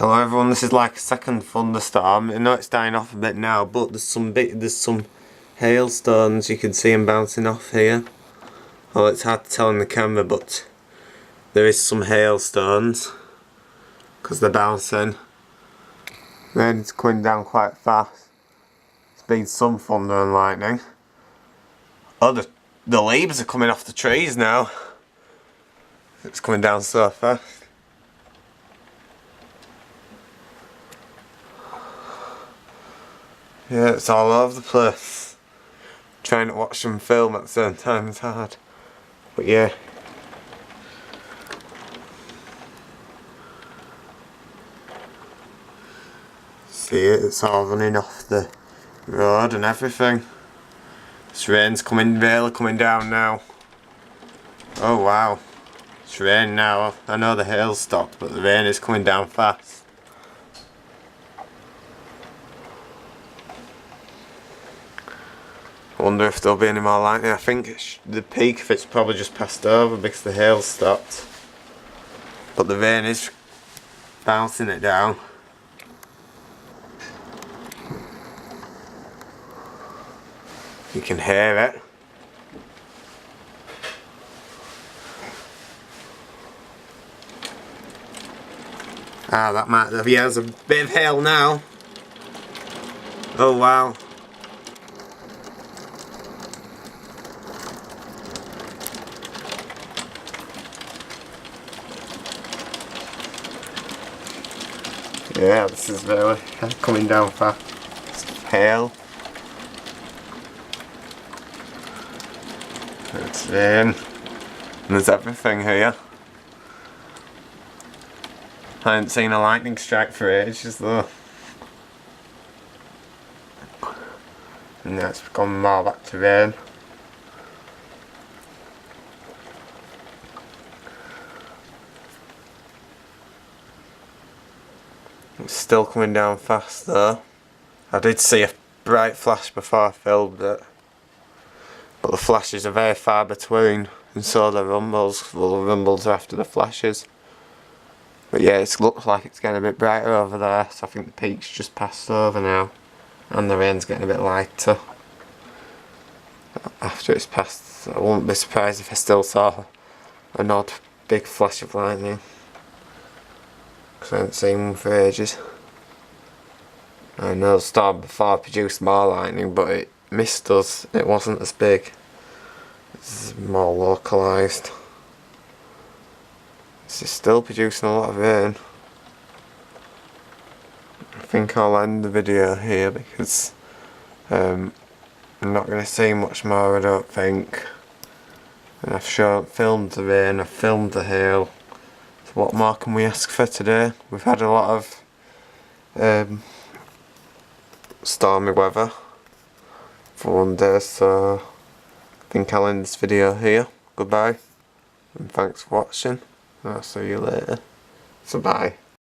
Hello everyone, this is like a second thunderstorm. I know it's dying off a bit now, but there's some hailstones. You can see them bouncing off here. Oh, it's hard to tell in the camera, but there is some hailstones because they're bouncing. Then it's coming down quite fast. It's been some thunder and lightning. Oh, the leaves are coming off the trees now. It's coming down so fast. Yeah, it's all over the place. Trying to watch them film at the same time is hard. But yeah. See it, it's all running off the road and everything. This rain's really coming down now. Oh wow. It's raining now. I know the hail stopped, but the rain is coming down fast. I wonder if there'll be any more lightning. I think the peak of it's probably just passed over because the hail stopped. But the rain is bouncing it down. You can hear it. Ah, that might have, yeah, there's a bit of hail now. Oh wow. Yeah, this is really coming down fast. It's hail. It's rain. And there's everything here. I haven't seen a lightning strike for ages though. And now it's gone more back to rain. It's still coming down fast though. I did see a bright flash before I filmed it, but the flashes are very far between, and so the rumbles. Well, the rumbles are after the flashes. But yeah, it looks like it's getting a bit brighter over there, so I think the peak's just passed over now, and the rain's getting a bit lighter. After it's passed, I wouldn't be surprised if I still saw an odd big flash of lightning. Because I haven't seen one for ages. I know the storm before produced more lightning, but it missed us. It wasn't as big. It's more localised. It's still producing a lot of rain. I think I'll end the video here because I'm not going to see much more, I don't think. And I've filmed the rain, I've filmed the hail. What more can we ask for today? We've had a lot of stormy weather for one day, so I think I'll end this video here. Goodbye, and thanks for watching. I'll see you later. So bye.